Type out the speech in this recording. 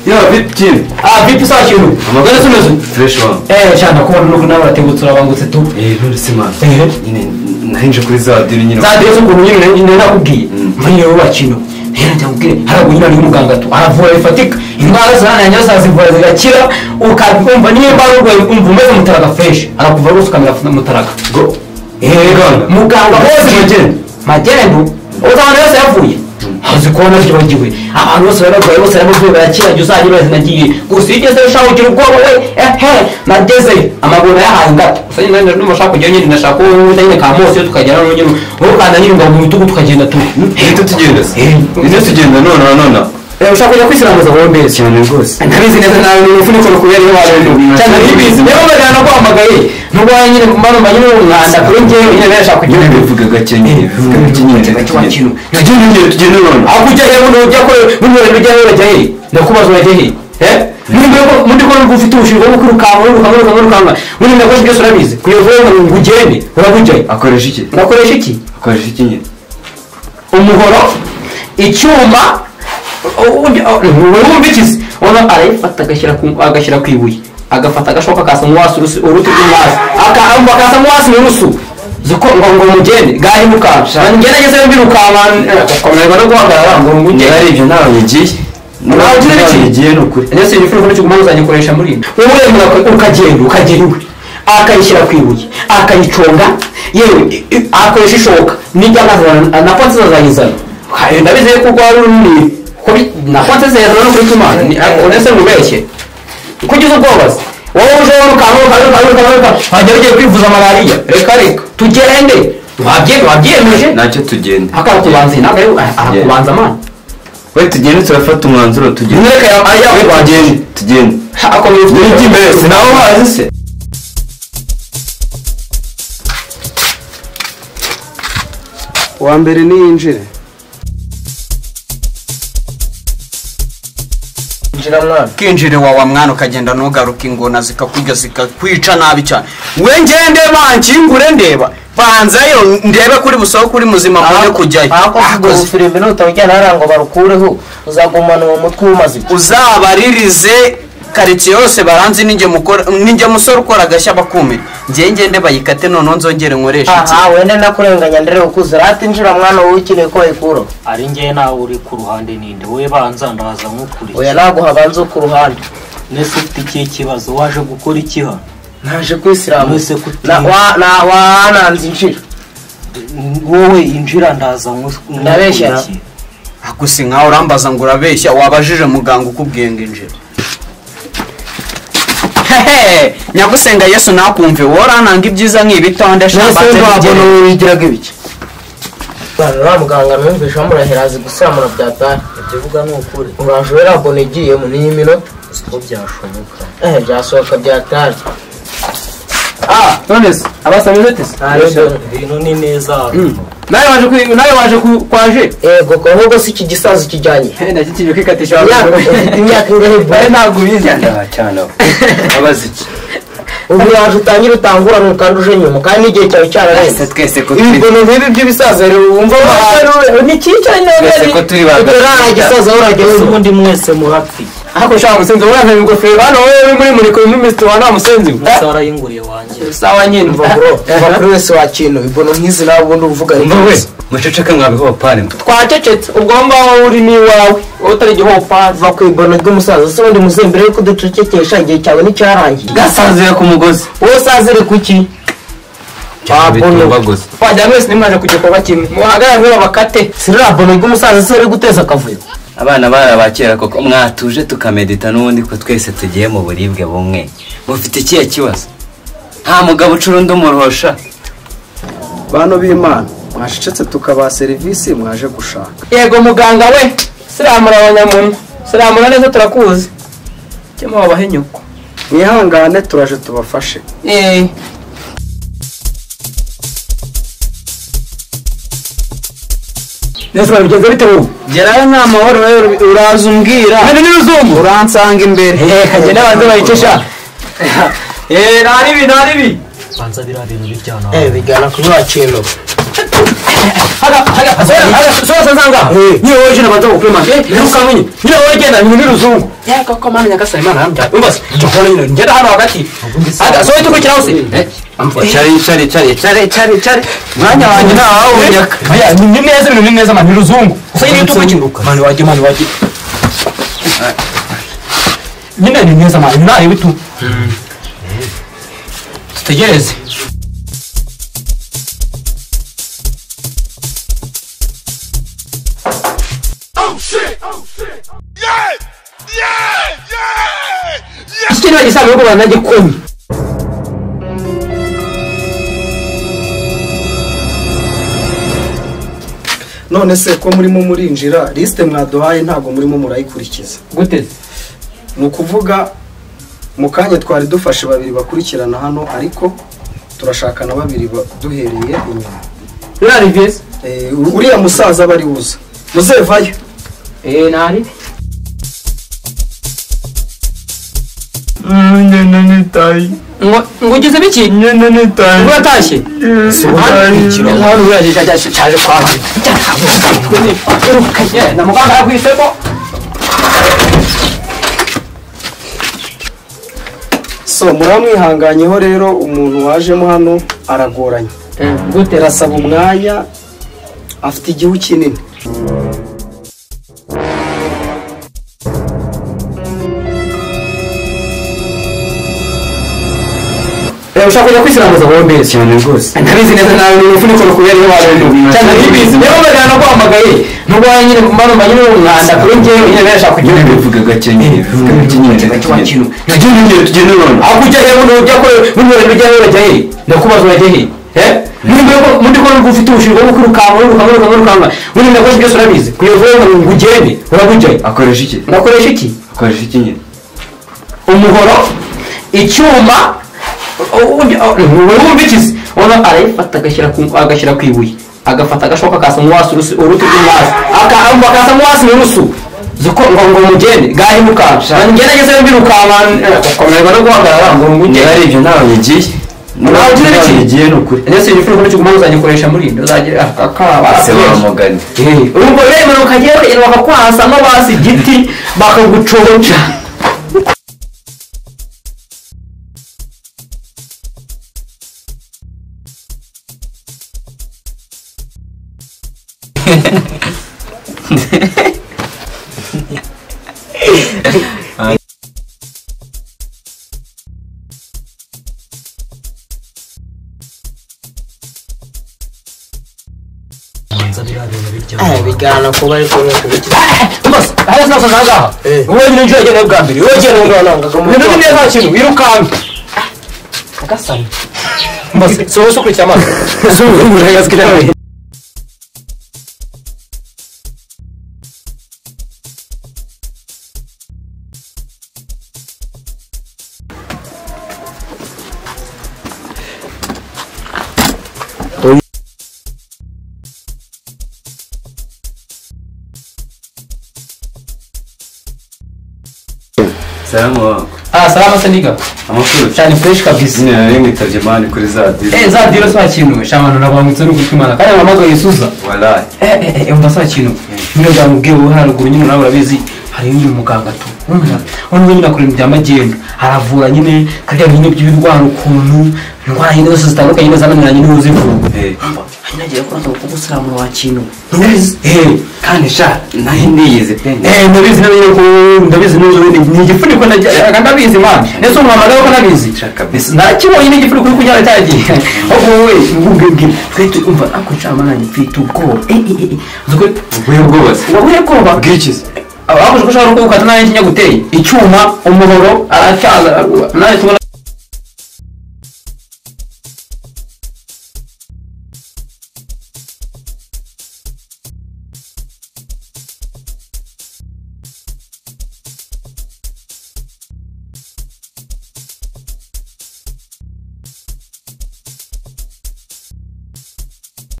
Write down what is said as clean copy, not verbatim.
Yo, vipi chini? Vipi sawa chini? Mbona tumezo? Fresh one. Cyane ko nuko nawe ategutse urabangutse tu. None se man. Nyine nahinje kuri za diri nyine. Za diri zo kuntu nyine nakubwiye. Muri yo bakino. Rero ndamubwire haragunyina ni muganga tu. Aravura bifatika. Indwara zananya zazivura zigakira ukakumva niyo barugwe umva umeze mutaraga fresh. Arakuva rose kamera mutaraga. Go. Muganga hose magendo. Uzabona yose yavuye. Hazi kubona cyo bagiwe abantu bose baragoye bose aravuye barakira jyo zagira zinagiye gusa igeze ushaho ugira ubwoba we nageze amaguru yahaye ngato usanye nanje n'umashaka kujya nyine ndashaka nyine ka mose tukagera no nyine wowe kandi nyine ngo mu bitugu tukagenda tu tugenda se tugenda none ushaka kujya kwisiramuza wowe mbere cyane rwose ndabizi neza nawe n'ufuniko kubera iyo abantu cyane bibizi niyo bagana ko amagaye nubwo nyine kumano nyine umwanda kuri ngewe nyine nashaka kujya bivuga gake nyine bivuga gake nyine tugenda none akujya rero n'ujya ko n'umwe n'ujya rero bajya he ndakubaza bajya he muri ko ufite ubushinga bwo kwirukanka muri nako byose urabizi kuyoboye ngo ugende urabujyaye akoresha iki nyine umuhoro icyuma urumbikize ona arayifata agashyira ku ibuye agafata agashoka kasa mu wasi uruti rw'umwasi akasa mu wasi n'urusu zuko ngo mugende gahimuka ngene ngeze mbiruka bakomerwa no guhagarara ngo mugende ari ibyo nawe yagiye nagiye nukuri ndetse n'ifuko cyo kumanza nkoresha muri wowe ukagenda iwe akayishyira ku ibuye akayiconga yewe akoresha ishoka n'ijya na konse zazayizana ndabize ko gwari runini na konse zezana no kuri tumana onese mubeshye kugize ubwobazi wowe uje ukaruka hajya ugiye kwivuza malaria reka tugende wabyemeje nacyo tugende akakubanza ntabwo ari akubanza man we tugende turafata umwanzuro tugende reka we tugende akomeye n'iki mbese naho hazi se wa mbere niyinjire injira mwana kinjire wa mwana ukagenda nugaruka ingona zikakurya zikakwica nabi cyane we ngende bankingure ndeba banzayo ndebe kuri busoho kuri muzima mbone kujyayo akoze filime n'utabujyana harango barukureho uzagumana mu mutwe umaze uzabaririze karitsiye yose baranzi ninjye musore ukora agashya bakumira ngende bayikate none nzongere nkoresha iki wende nakurenganya ndere ukuze ratinjira mwana wowe ukeneye ko wayikuro ari ngiye nawe uri ku ruhande ninde wowe banza ndaza nk'ukuri oya nago habanza ku ruhande nese ufite iki kibazo waje gukora iki hano naje kwisiramu nese na wananze injira wowe injira ndaza ndabeshyara gusa nkaho urambaza ngo urabeshya wabajije muganga ukubwiye ngo injira nyagusenga Yesu nakumve worananga ibyiza nk'ibitonde shambate n'abona wigiraga ibiki bana muganga numvisha muraherazi gusamura byatari ikivuga n'ukuri urajora abone giye mu niminota siko byashoboka byasohoka byatari none se abasabye tese ibintu ni neza nawe waje kwaje yego ko ahubwo si iki gisazi kijyanye ndakikije kwikatisha imyaka ingahe bare ntabwo bizi cyane abazi iki ubu yaje utangira utangura n'ukandi uje nyuma kandi n'igihe cyawe cyararenze twese ko ibintu nk'ibi by'ibisaza rero wumva ni cyane twese ko turi bagana gisaza urajya ubundi mwese murapfi ako ushaka musenzi urava mu ngofero hano wowe muri muriko n'umiste wa nta musenzi sara yinguriye wanjye sawa nyine kuri wese wa kintu ibono nk'izi nawe ubundi uvuga we muceceka mwabiho pane twacecetse ugomba uri ni wawe utari igihopa va ku ibono ry'umusaza se undi muzembere yuko ducecekesha igihe cyawe n'icyarangiye gasazira ku mugozi wowe sazire kuki bagoze wajya mwese nimwaje ku gikorwa kimwe muhagarare mwe babakate sirira bono ry'umusaza se uri guteza akavuyo abana barabakera koko mwatuje tukamedita n'ubundi ko twese tugiye mu buribwe bumwe mufite ikihe kibazo nta mugabo ucurundi umuruhosha bantu b'Imana mwashicetse tukabaha serivisi mwaje gushaka yego muganga we siramura abanyamuntu siramura neza turakuzi cyemo babahenyuko mwihangane turaje tubafashe neza bigenze bite ubu gerayo nta mahoro uraza umbwira hano ni ruzungu uransanga imbere kagenda banze bayicesha naribi banza biriya bintu bijyana bijyana kuri wa kintu haga zose zanga niyo woje nabanza gukuma iruka mwenye niyo woje genda ni ruzungu yaka ko mani nyagasani mana yambya umbase cyo kona nyine ngenda hano hagati aga so itukukira hose Cari mwanya wanjye nawe unyaka aya ni neza mani ruzungu usa ni itukukira mani waje nyine ni neza mani nawe bitu tegereze Ikintu gisaba ngo banajye komi none se ko murimo murinjira liste mwaduhaye ntago murimo murayikurikiza guteze ni ukuvuga mu kanya twari dufashe babiri bakurikirana hano ariko turashaka na babiri duhereye inyuma rari vese uriya musaza bari uza muzevayo nari ngo ugize biki ngo yatashye hano uraje cyaje kwa na muganga yakwisemo so muramwihanganyeho rero umuntu wajemo hano aragoranye gute arasaba umwanya afite igihu kinini ushaka kujya kwisiramuza bombe cyane rwose ndabizi neza nawe ufuniko rukubera iyo wari cyane bibizi rero bagana no kwamagaye nubwo nyine kumano banyine umwanda kuri ngewe nyine birashaka kugira bivuga gake nyine bivuga gake nyine kintu nagiye tugende none akujya rero n'ujya ko muri rero bijya rero jya he ndakubaza urajya he muri ko ufite ubushinga bwo kurukanga muri ndakoze byose urabizi kuyovuga ngo ugende urabujyaye akoresha iki nyine umuhoro icyuma wumvikize ubona arayifata agashyira ku ibuye agafata agashoka akasa mu wasi uruti rw'umwasi akasa mu wasi n'urusu ziko ngo mugende gahimuka ngende ageze mbirukanga ukomererwa no guhagarara ngo ngugende ari ibyo ntawe ngiye nawe ugiye ni ukuri ndetse iyi filime cyo kumana uzagikoresha muri ndo uzagira akaba se bamugani urumva rero ukagera bakakwasa no basi igiti bakagucoca bigana kuba ariko n'ukubiki bose haya sasa ngaha wowe ni njye agenda bwa mbere wowe genda nangaga mu none neza kintu wirukanka agasana bose so kuri cyama so urayazikira salamu wako salama saniga amakuru cyane fresh kabisa nyine nari mwitabye mani kuri za diro za diro sa kintu shamano nabangutse no gutumana kandi mamaga Yesuza wallahi umva sa kintu nyine bamubwiye haruguru nyine nawe urabizi hari uyu muganga tu umuntu nyine akora ibya magendo aravura nyine kajya nyine by'ibirwara ukuntu indwara nyine zose zitandukanye zananiranye n'uzivuga nagiye kuranza kugusiramura wa kintu kandi sha nahi ndiyize pe ndabizi ndabizi ni igifuniko ndabizi man ese umwamagara ko nabizi kabisa nakibonye ni igifuniko uri kunyara cyagiye ahubwo wowe ngubwe twete umva akucama nanjye mfite ubwoba zuko wowe ubwoba bw'ikizi abakoze ko ushobora gukata nanjye kinyaguteye icyuma umuhoro aracyaza nanjye tubona